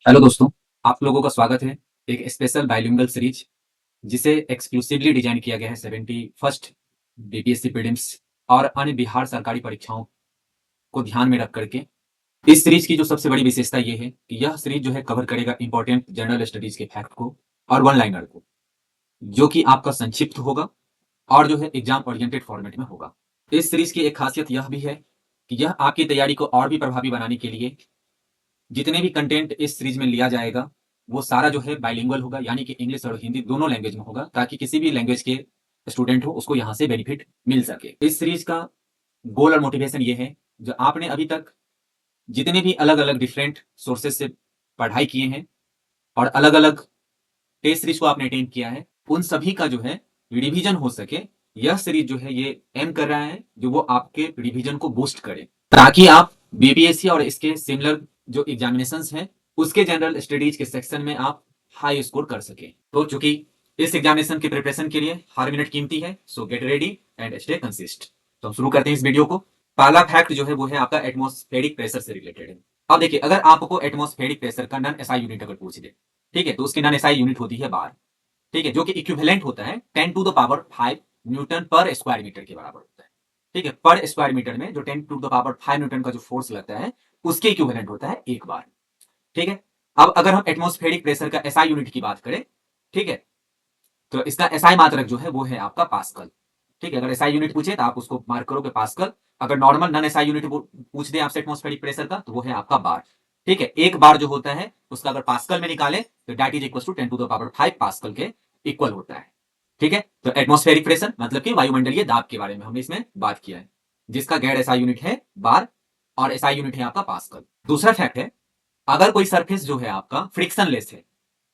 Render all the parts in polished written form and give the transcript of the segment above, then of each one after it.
Hello दोस्तों, आप लोगों का स्वागत है एक स्पेशल बाइलिंगुअल सीरीज जिसे एक्सक्लूसिवली डिजाइन किया गया है 71st बीपीएससी प्रीलिम्स और अन्य बिहार सरकारी परीक्षाओं को ध्यान में रख करके। इस सीरीज की जो सबसे बड़ी विशेषता ये है कि यह सीरीज जो है कवर करेगा इंपॉर्टेंट जनरल स्टडीज के फैक्ट को और वन लाइनर को, जो कि आपका संक्षिप्त होगा और जो है एग्जाम ओरिएंटेड फॉर्मेट में होगा। इस सीरीज की एक खासियत यह भी है कि यह आपकी तैयारी को और भी प्रभावी बनाने के लिए जितने भी कंटेंट इस सीरीज में लिया जाएगा वो सारा जो है बाइलिंगुअल होगा, यानी कि इंग्लिश और हिंदी दोनों लैंग्वेज में होगा, ताकि किसी भी लैंग्वेज के स्टूडेंट हो उसको यहाँ से बेनिफिट मिल सके। इस सीरीज का गोल और मोटिवेशन ये है, जो आपने अभी तक जितने भी अलग अलग डिफरेंट सोर्सेज से पढ़ाई किए हैं और अलग अलग टेस्ट सीरीज को आपने अटेंड किया है, उन सभी का जो है रिविजन हो सके। यह सीरीज जो है ये एम कर रहा है जो वो आपके रिविजन को बूस्ट करे, ताकि आप बीपीएससी और इसके सिमिलर जो एग्जामिनेशन हैं उसके जनरल स्टडीज के सेक्शन में आप हाई स्कोर कर सके। तो चूंकि इस एग्जामिनेशन की प्रिपरेशन के लिए हर मिनट कीमती है, सो get ready and stay consist. तो हम शुरू करते हैं इस वीडियो को। पहला फैक्ट जो है वो है आपका एटमॉस्फेरिक प्रेशर से रिलेटेड है। अब देखिए, अगर आपको एटमॉस्फेरिक प्रेशर का नॉन एसआई यूनिट अगर पूछ दे, ठीक है, तो उसकी नॉन एसआई यूनिट होती है बार, ठीक है, जो कि इक्विवेलेंट होता है 10⁵ न्यूटन पर स्क्वायर मीटर के बराबर होता है। ठीक है, पर स्क्वायर मीटर में जो 10⁵ न्यूटन का जो फोर्स लगता है उसके इक्विवेलेंट होता है एक बार। ठीक है, अब अगर हम एटमॉस्फेरिक प्रेशर का एसआई यूनिट की बात करें, ठीक है, तो इसका एसआई मात्रक जो है वो है आपका पास्कल। ठीक है, अगर एसआई यूनिट पूछे तो आप उसको मार्क करोगे पास्कल। अगर नॉर्मल नॉन एसआई यूनिट पूछ दे आपसे एटमॉस्फेरिक प्रेशर का, तो वो है आपका बार। ठीक है, एक बार जो होता है उसका अगर पास्कल में निकाले तो that is equal to 10⁵ pascal के इक्वल होता है। ठीक है, तो एटमॉस्फेरिक प्रेशर मतलब कि वायुमंडलीय दाब के बारे में हमने इसमें बात किया है, जिसका गैर एसआई यूनिट है बार और एसआई यूनिट है आपका पास्कल। दूसरा फैक्ट है, अगर कोई सरफेस जो है आपका फ्रिक्शनलेस है,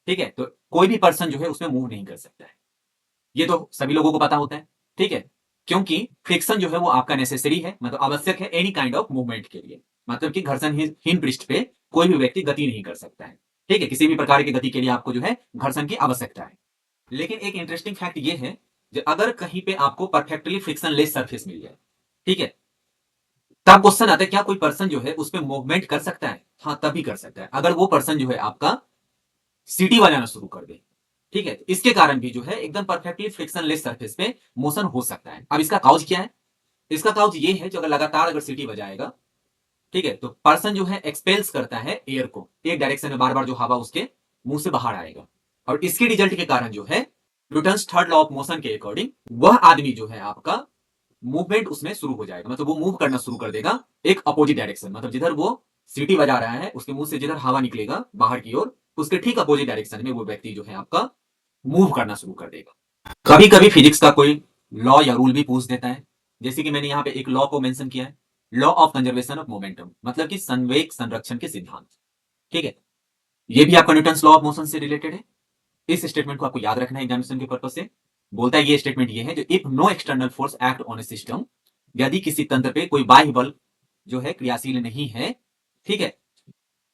ठीक है, तो कोई भी पर्सन जो है उसमें मूव नहीं कर सकता है। ये तो सभी लोगों को पता होता है। ठीक है, क्योंकि फ्रिक्शन जो है वो आपका नेसेसरी है, मतलब आवश्यक है एनी काइंड ऑफ मूवमेंट के लिए। मतलब कि घर्षणहीन पृष्ठ पे कोई भी व्यक्ति गति नहीं कर सकता है। ठीक है, किसी भी प्रकार की गति के लिए आपको जो है घर्षण की आवश्यकता है। लेकिन एक इंटरेस्टिंग फैक्ट ये है, जो अगर कहीं पे आपको परफेक्टली फ्रिक्शनलेस सरफेस मिल जाए, ठीक है, तब क्वेश्चन आता है क्या कोई पर्सन जो है उस पर मूवमेंट कर सकता है? हाँ, तभी कर सकता है अगर वो पर्सन जो है आपका सीटी बजाना शुरू कर दे। ठीक है, इसके कारण भी जो है एकदम परफेक्टली फ्रिक्शनलेस सरफेस पे मोशन हो सकता है। अब इसका काउज क्या है? इसका काउज ये है, जो अगर लगातार अगर सीटी बजाएगा, ठीक है, तो पर्सन जो है एक्सपेल्स करता है एयर को एक डायरेक्शन में, बार बार जो हवा उसके मुंह से बाहर आएगा, और इसके रिजल्ट के कारण जो है Newton's third law of motion के अकॉर्डिंग वह आदमी जो है आपका मूवमेंट उसमें शुरू हो जाएगा, मतलब वो मूव करना शुरू कर देगा एक अपोजिट डायरेक्शन, मतलब जिधर वो सीटी बजा रहा है उसके मुंह से जिधर हवा निकलेगा बाहर की ओर, उसके ठीक अपोजिट डायरेक्शन में वो व्यक्ति जो है आपका मूव करना शुरू कर देगा। कभी कभी फिजिक्स का कोई लॉ या रूल भी पूछ देता है, जैसे कि मैंने यहाँ पे एक लॉ को मेंशन किया है, law of conservation of momentum, मतलब कि संवेग संरक्षण के सिद्धांत। ठीक है, ये भी आपका न्यूटन्स लॉ ऑफ मोशन से रिलेटेड है। इस स्टेटमेंट को आपको याद रखना है एग्जामिनेशन के पर्पज से। बोलता है ये स्टेटमेंट ये है, जो if no external force act on a system, यदि किसी तंत्र पे कोई बाह्य बल जो है क्रियाशील नहीं है, ठीक है,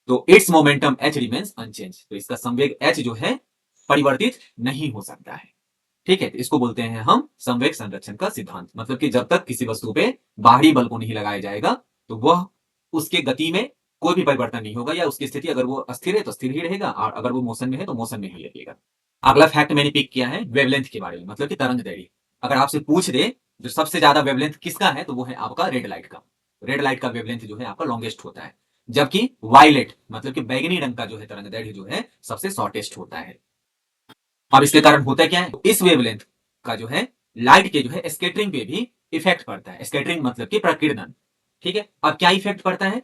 तो it's momentum H remains unchange, तो इसका संवेग एच जो है परिवर्तित नहीं हो सकता है। ठीक है, तो इसको बोलते हैं हम संवेग संरक्षण का सिद्धांत, मतलब कि जब तक किसी वस्तु पे बाहरी बल को नहीं लगाया जाएगा तो वह उसके गति में कोई भी परिवर्तन नहीं होगा, या उसकी स्थिति अगर वो अस्थिर है तो स्थिर ही रहेगा, और अगर वो मोशन में है तो मोशन में ही रहेगा। अगला फैक्ट मैंने पिक किया है वेवलेंथ के बारे में, मतलब कि तरंग दैर्ध्य। अगर आपसे पूछ दे जो सबसे ज्यादा वेवलेंथ किसका है, तो वो है आपका रेड लाइट का। रेड लाइट का वेवलेंथ जो है आपका लॉन्गेस्ट होता है, जबकि वायलेट मतलब कि बैगनी रंग का जो है तरंग दैर्ध्य जो है सबसे शॉर्टेस्ट होता है। अब इसके कारण होता क्या है, इस वेवलेंथ का जो है लाइट के जो है स्कैटरिंग पे भी इफेक्ट पड़ता है। स्कैटरिंग मतलब कि प्रकीर्णन। ठीक है, अब क्या इफेक्ट पड़ता है,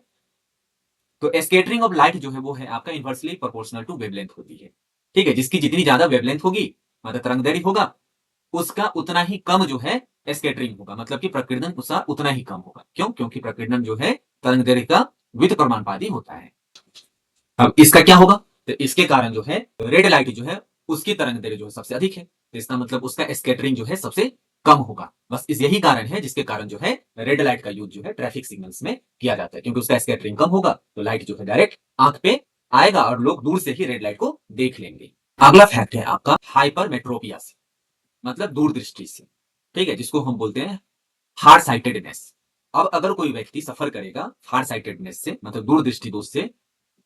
तो स्कैटरिंग ऑफ लाइट जो है वो है आपका इनवर्सली प्रोपोर्शनल टू वेवलेंथ होती है। ठीक है, जिसकी जितनी ज्यादा वेवलेंथ होगी, मतलब तरंग दैर्ध्य होगा, उसका उतना ही कम जो है स्कैटरिंग होगा, मतलब कि प्रकीर्णन उसका उतना ही कम होगा। क्यों? क्योंकि प्रकीर्णन जो है तरंग दैर्ध्य का व्युत्क्रमानुपाती होता है। अब इसका क्या होगा, तो इसके कारण जो है रेड लाइट जो है उसकी तरंग दैर्ध्य जो है सबसे अधिक है, तो इसका मतलब उसका स्कैटरिंग जो है सबसे कम होगा। बस इस यही कारण है जिसके कारण जो है रेड लाइट का यूज जो है ट्रैफिक सिग्नल्स में किया जाता है, क्योंकि उसका स्कैटरिंग कम होगा तो लाइट जो है डायरेक्ट आंख पे आएगा और लोग दूर से ही रेड लाइट को देख लेंगे। अगला फैक्ट है आपका हाइपरमेट्रोपिया से, मतलब दूरदृष्टि से। ठीक है, जिसको हम बोलते हैं हार्ड साइटेडनेस। अब अगर कोई व्यक्ति सफर करेगा हार्ड साइटेडनेस से, मतलब दूरदृष्टि दोष से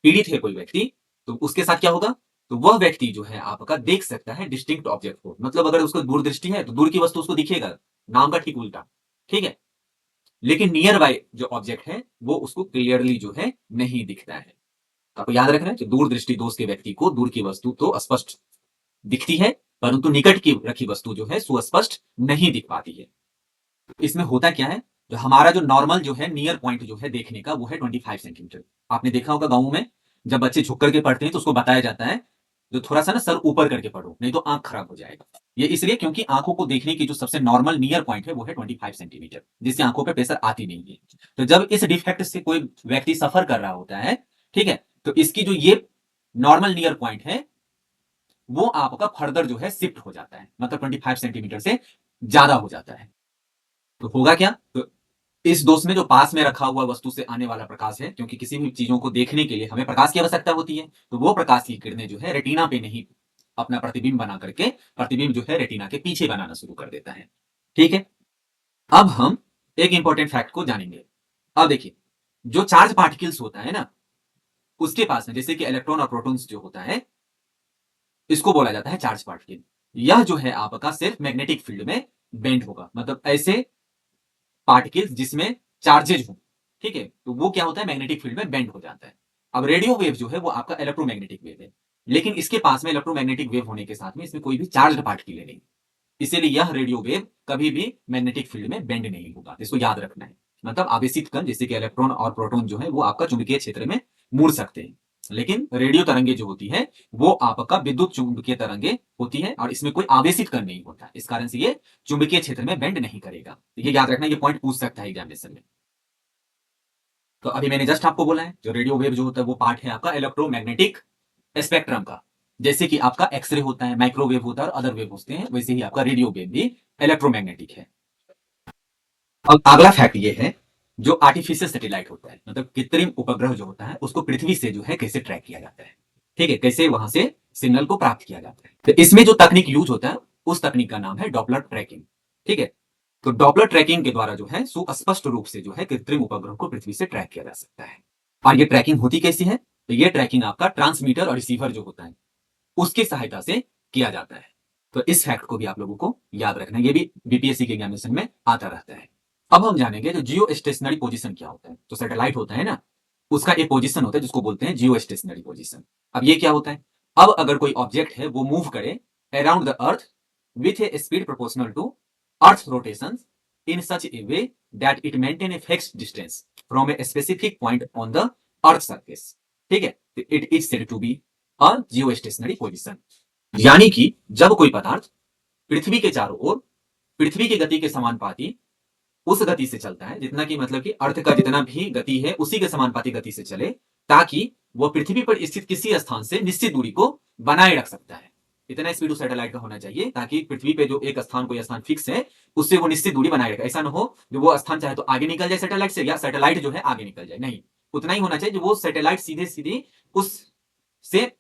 पीड़ित है कोई व्यक्ति, तो उसके साथ क्या होगा, तो वह व्यक्ति जो है आपका देख सकता है डिस्टिंक्ट ऑब्जेक्ट को, मतलब अगर उसको दूरदृष्टि है तो दूर की वस्तु उसको दिखेगा, नाम का ठीक उल्टा, ठीक है। लेकिन नियर बाय जो ऑब्जेक्ट है वो उसको क्लियरली जो है नहीं दिखता है। तो आपको याद रखना है कि दूरदृष्टि दोष के व्यक्ति को दूर की वस्तु तो स्पष्ट दिखती है, परंतु निकट की रखी वस्तु जो है सुस्पष्ट नहीं दिख पाती है। इसमें होता क्या है, जो हमारा जो नॉर्मल जो है नियर पॉइंट जो है देखने का वो है 25 सेंटीमीटर। आपने देखा होगा गाँव में जब बच्चे झुक करके पढ़ते हैं तो उसको बताया जाता है जो थोड़ा सा ना सर ऊपर करके पढ़ो नहीं तो आंख खराब हो जाएगा। ये इसलिए क्योंकि आंखों को देखने की जो सबसे नॉर्मल नियर पॉइंट है वो है 25 सेंटीमीटर, जिससे आंखों पे प्रेशर आती नहीं है। तो जब इस डिफेक्ट से कोई व्यक्ति सफर कर रहा होता है, ठीक है, तो इसकी जो ये नॉर्मल नियर पॉइंट है वो आपका फर्दर जो है शिफ्ट हो जाता है, मतलब 25 सेंटीमीटर से ज्यादा हो जाता है। तो होगा क्या, तो इस दोष में जो पास में रखा हुआ वस्तु से आने वाला प्रकाश है, क्योंकि किसी भी चीजों को देखने के लिए हमें प्रकाश की आवश्यकता होती है, तो वो प्रकाश की किरणें जो है रेटिना पे नहीं अपना प्रतिबिंब बना करके प्रतिबिंब जो है रेटिना के पीछे बनाना शुरू कर देता है। ठीक है, अब हम एक इंपॉर्टेंट फैक्ट को जानेंगे। अब देखिए, जो चार्ज पार्टिकल्स होता है ना, उसके पास में जैसे कि इलेक्ट्रॉन और प्रोटॉन्स जो होता है, इसको बोला जाता है चार्ज पार्टिकल। यह जो है आपका सिर्फ मैग्नेटिक फील्ड में बेंड होगा, मतलब ऐसे पार्टिकल्स जिसमें चार्जेज हो, ठीक है, तो वो क्या होता है मैग्नेटिक फील्ड में बेंड हो जाता है। अब रेडियो वेव जो है वो आपका इलेक्ट्रोमैग्नेटिक वेव है, लेकिन इसके पास में इलेक्ट्रोमैग्नेटिक वेव होने के साथ में इसमें कोई भी चार्ज पार्टिकल नहीं, इसीलिए यह रेडियो वेव कभी भी मैग्नेटिक फील्ड में बेंड नहीं होगा। इसको याद रखना है, मतलब आवेशित कण जैसे कि इलेक्ट्रॉन और प्रोटॉन जो है वो आपका चुंबकीय क्षेत्र में मुड़ सकते हैं, लेकिन रेडियो तरंगे जो होती है वो आपका विद्युत चुंबकीय तरंगे होती है और इसमें कोई आवेशित कण नहीं होता, इस कारण से ये चुंबकीय क्षेत्र में बेंड नहीं करेगा। तो ये याद रखना, ये पॉइंट पूछ सकता है एग्जामिनेशन में। तो अभी मैंने जस्ट आपको बोला है जो रेडियो वेव जो होता है वो पार्ट है आपका इलेक्ट्रोमैग्नेटिक स्पेक्ट्रम का। जैसे कि आपका एक्सरे होता है, माइक्रोवेव होता है और अदर वेव होते हैं, वैसे ही आपका रेडियो वेव भी इलेक्ट्रोमैग्नेटिक है। अब अगला फैक्ट ये है, जो आर्टिफिशियल सैटेलाइट होता है, मतलब कृत्रिम उपग्रह जो होता है उसको पृथ्वी से जो है कैसे ट्रैक किया जाता है, ठीक है, कैसे वहां से सिग्नल को प्राप्त किया जाता है। तो इसमें जो तकनीक यूज होता है उस तकनीक का नाम है डॉपलर ट्रैकिंग। ठीक है, तो डॉपलर ट्रैकिंग के द्वारा जो है सुस्पष्ट रूप से जो है कृत्रिम उपग्रह को पृथ्वी से ट्रैक किया जा सकता है। और ये ट्रैकिंग होती कैसी है, तो ये ट्रैकिंग आपका ट्रांसमीटर और रिसीवर जो होता है उसकी सहायता से किया जाता है। तो इस फैक्ट को भी आप लोगों को याद रखना है, ये भी बीपीएससी के एग्जामिनेशन में आता रहता है। अब हम जानेंगे जो जियो स्टेशनरी पोजीशन क्या होता है। तो सैटेलाइट होता है ना, उसका एक पोजीशन होता है जिसको बोलते हैं जियो स्टेशनरी पोजीशन। अब ये क्या होता है, अब अगर कोई ऑब्जेक्ट है वो मूव करे around the earth with a speed proportional to Earth's rotation in such a way that it maintain a fixed distance from a specific point on the Earth surface. ठीक है, it is said to be a geostationary position। यानी कि जब कोई पदार्थ पृथ्वी के चारों ओर पृथ्वी की गति के समानुपाती उस गति से चलता है, जितना कि मतलब कि अर्थ का जितना भी गति है उसी के समानुपाती गति से चले, ताकि वह पृथ्वी पर स्थित किसी स्थान से निश्चित दूरी को बनाए रख सकता है। इतना स्पीड उस सैटेलाइट का होना चाहिए ताकि पृथ्वी पे जो एक स्थान कोई स्थान फिक्स है उससे वो निश्चित दूरी बनाए रखे। ऐसा ना हो जो वो स्थान चाहे तो आगे निकल जाए सैटेलाइट से, या सैटेलाइट जो है आगे निकल जाए, नहीं, उतना ही होना चाहिए जो वो सैटेलाइट सीधे सीधे उस से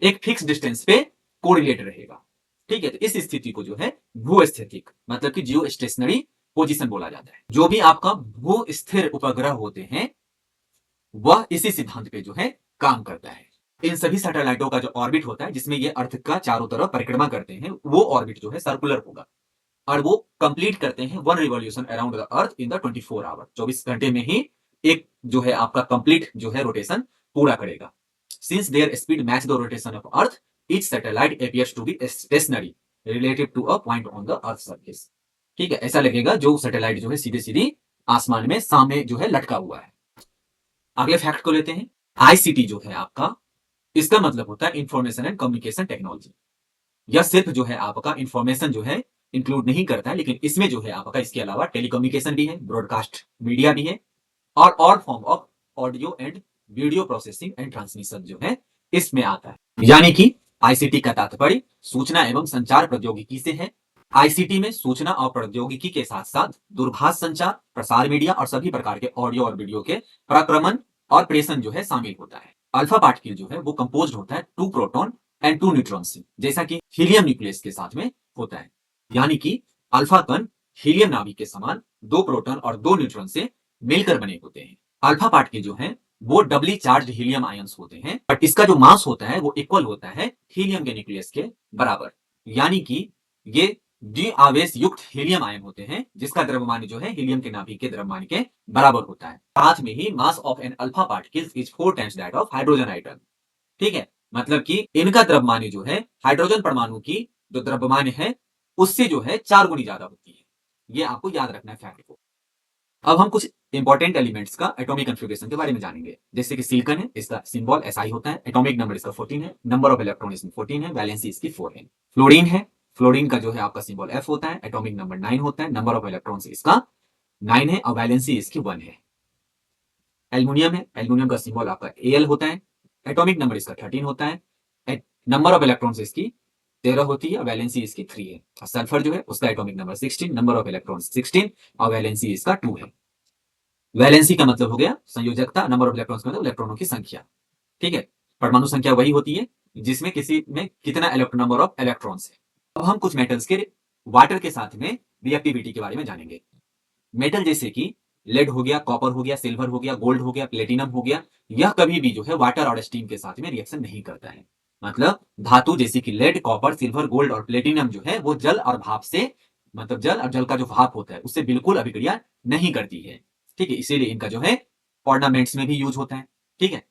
एक फिक्स डिस्टेंस पे कोरिलेट रहेगा। ठीक है, तो इस स्थिति को जो है भू स्थितिक मतलब कि जियो स्टेशनरी पोजीशन बोला जाता है। जो भी आपका भू स्थिर उपग्रह होते हैं वह इसी सिद्धांत पे जो है काम करता है। इन सभी सैटेलाइटों का जो ऑर्बिट होता है जिसमें ये अर्थ का चारों तरफ परिक्रमा करते हैं वो ऑर्बिट जो है सर्कुलर होगा और वो कंप्लीट करते हैं one revolution around the earth in the 24 hour. 24 घंटे में ही एक जो है आपका कंप्लीट जो है रोटेशन पूरा करेगा। Since their speed match the rotation of earth each satellite appears to be stationary relative to a point on the earth surface. ठीक है, ऐसा लगेगा जो सैटेलाइट जो है सीधे सीधी आसमान में सामने जो है लटका हुआ है। अगले फैक्ट को लेते हैं, आईसीटी जो है आपका, इसका मतलब होता है इंफॉर्मेशन एंड कम्युनिकेशन टेक्नोलॉजी। यह सिर्फ जो है आपका इंफॉर्मेशन जो है इंक्लूड नहीं करता है, लेकिन इसमें जो है आपका इसके अलावा टेलीकम्युनिकेशन भी है, ब्रॉडकास्ट मीडिया भी है और form of audio and video processing and transmission जो है इसमें आता है। यानी कि आईसीटी का तात्पर्य सूचना एवं संचार प्रौद्योगिकी से है। आईसीटी में सूचना और प्रौद्योगिकी के साथ साथ दूरभाष संचार, प्रसार मीडिया और सभी प्रकार के ऑडियो और वीडियो के प्रक्रमण और प्रेषण जो है शामिल होता है। अल्फा पार्टिकल जो है वो कंपोज्ड होता है 2 प्रोटॉन एंड 2 न्यूट्रॉन से, जैसा कि हीलियम न्यूक्लियस के साथ में होता है। यानी कि अल्फा कण हीलियम नाभिक के समान 2 प्रोटॉन और 2 न्यूट्रॉन से मिलकर बने होते हैं। अल्फा पार्टिकल जो है वो डबली चार्ज हीलियम आयंस होते हैं, बट इसका जो मास होता है वो इक्वल होता है हीलियम के न्यूक्लियस के बराबर। यानी कि ये द्वि आवेश युक्त हीलियम आयन होते हैं जिसका द्रव्यमान जो है हीलियम के नाभिक के द्रव्यमान के बराबर होता है। साथ में ही mass of an alpha particles is 4 times that of hydrogen atom. ठीक है, मतलब कि इनका द्रव्यमान जो है हाइड्रोजन परमाणु की जो द्रव्यमान है उससे जो है 4 गुनी ज्यादा होती है। ये आपको याद रखना है फैक्ट को। अब हम कुछ इंपॉर्टेंट एलिमेंट्स का एटॉमिक कॉन्फ़िगरेशन के बारे में जानेंगे। जैसे कि सिलिकॉन है, इसका सिंबल Si होता है, एटॉमिक नंबर इसका 14 है, नंबर ऑफ इलेक्ट्रॉन इसमें 14 है, वैलेंसी इसकी 4 है। फ्लोरीन है, फ्लोरीन का जो है आपका सिंबल F होता है, एटॉमिक नंबर 9 होता है, नंबर ऑफ इलेक्ट्रॉन्स इसका 9 है और वैलेंसी इसकी 1 है। एल्युमिनियम है, एल्युमिनियम का सिंबल आपका Al होता है, एटॉमिक नंबर इसका 13 होता है, नंबर ऑफ इलेक्ट्रॉन्स इसकी 13 होती है, वैलेंसी इसकी 3 है। और सल्फर जो है उसका atomic number 16, number of electrons 16 और वैलेंसी इसका 2 है। वैलेंसी का मतलब हो गया संयोजकता, नंबर ऑफ इलेक्ट्रॉन्स का मतलब इलेक्ट्रॉनों की संख्या। ठीक है, परमाणु संख्या वही होती है जिसमें किसी में कितना नंबर ऑफ इलेक्ट्रॉन्स है। अब हम कुछ मेटल्स के वाटर के साथ में रिएक्टिविटी के बारे में जानेंगे। मेटल जैसे कि लेड हो गया, कॉपर हो गया, सिल्वर हो गया, गोल्ड हो गया, प्लेटिनम हो गया, यह कभी भी जो है वाटर और स्टीम के साथ में रिएक्शन नहीं करता है। मतलब धातु जैसे कि लेड, कॉपर, सिल्वर, गोल्ड और प्लेटिनम जो है वो जल और भाप से, मतलब जल और जल का जो भाप होता है उससे बिल्कुल अभिक्रिया नहीं करती है। ठीक है, इसीलिए इनका जो है ऑर्नामेंट्स में भी यूज होता है। ठीक है,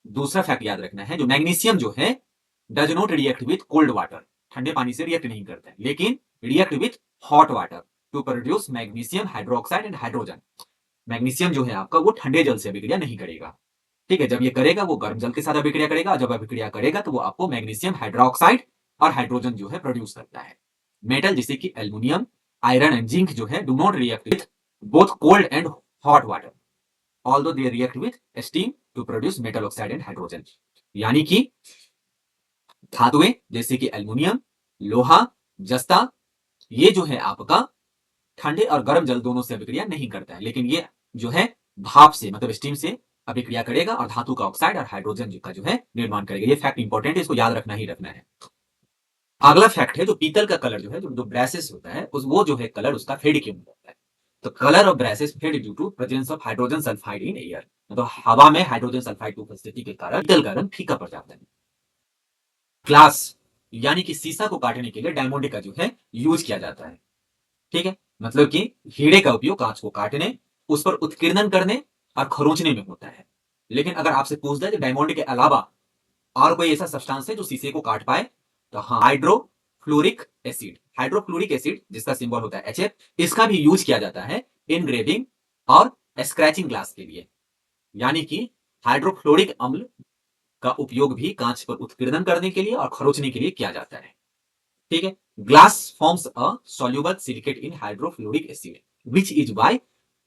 दूसरा फैक्ट याद रखना है, जो मैग्नीशियम जो है does not react with cold water, ठंडे पानी से रिएक्ट नहीं करता है, लेकिन react with hot water to produce magnesium hydroxide and hydrogen. Magnesium जो है आपका वो ठंडे जल से अभिक्रिया नहीं करेगा। ठीक है, जब ये करेगा वो गर्म जल के साथ अभिक्रिया करेगा, जब अभिक्रिया करेगा तो वो आपको मैग्नीशियम हाइड्रोक्साइड और हाइड्रोजन जो है प्रोड्यूस करता है। मेटल जैसे कि एल्युमिनियम, आयरन एंड जिंक जो है do not react with both cold and hot water, although they react with steam to produce metal oxide and hydrogen. यानी कि धातुएं जैसे कि एल्युमिनियम, लोहा, जस्ता, ये जो है आपका ठंडे और गर्म जल दोनों से अभिक्रिया नहीं करता है, लेकिन ये जो है भाप से मतलब स्टीम से अभिक्रिया करेगा और धातु का ऑक्साइड और हाइड्रोजन का जो है निर्माण करेगा। ये फैक्ट इंपॉर्टेंट है, इसको याद रखना ही रखना है। अगला फैक्ट है, जो पीतल का कलर जो है, जो ब्रासेस होता है उस वो जो है कलर उसका फेड क्यों होता है। तो colour of brasses fade due to presence of hydrogen sulphide in air, मतलब हवा में हाइड्रोजन सल्फाइड की उपस्थिति के कारण पीतल का रंग फीका पड़ जाता है। ग्लास यानी कि शीशा को काटने के लिए डायमंड का जो है यूज किया जाता है। ठीक है, मतलब कि हीरे का उपयोग कांच को काटने, उस पर उत्कीर्णन करने और खरोंचने में होता है। लेकिन अगर आपसे पूछ दे डायमंड के अलावा और कोई ऐसा सब्सटेंस है जो शीशे को काट पाए, तो हाँ, हाइड्रोफ्लोरिक एसिड। हाइड्रोफ्लोरिक एसिड जिसका सिंबल होता है HF, इसका भी यूज किया जाता है इनग्रेविंग और स्क्रैचिंग ग्लास के लिए। यानी कि हाइड्रोफ्लोरिक अम्ल का उपयोग भी कांच पर उत्कीर्णन करने के लिए और खरोंचने के लिए किया जाता है। ठीक है, glass forms a soluble silicate in hydrofluoric acid which is why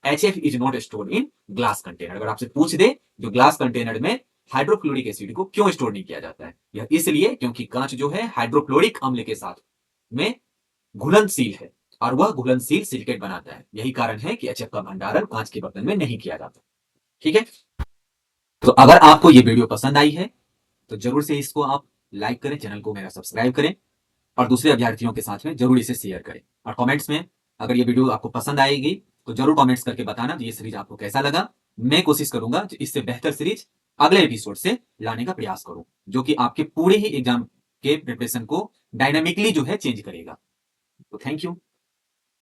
HF is not stored in glass container. अगर आपसे पूछ दे जो ग्लास कंटेनर में हाइड्रोफ्लोरिक एसिड को क्यों स्टोर नहीं किया जाता है, यह इसलिए क्योंकि कांच जो है हाइड्रोफ्लोरिक अम्ल के साथ में घुलनशील है और वह घुलनशील सिलिकेट बनाता है। यही कारण है कि HF का भंडारण कांच के बर्तन में नहीं किया जाता। ठीक है, तो अगर आपको ये वीडियो पसंद आई है तो जरूर से इसको आप लाइक करें, चैनल को मेरा सब्सक्राइब करें और दूसरे अभ्यर्थियों के साथ में जरूर इसे शेयर करें। और कमेंट्स में अगर ये वीडियो आपको पसंद आएगी तो जरूर कमेंट्स करके बताना ये सीरीज आपको कैसा लगा। मैं कोशिश करूंगा इससे बेहतर सीरीज अगले एपिसोड से लाने का प्रयास करूं, जो कि आपके पूरे ही एग्जाम के प्रिपरेशन को डायनामिकली जो है चेंज करेगा। तो थैंक यू।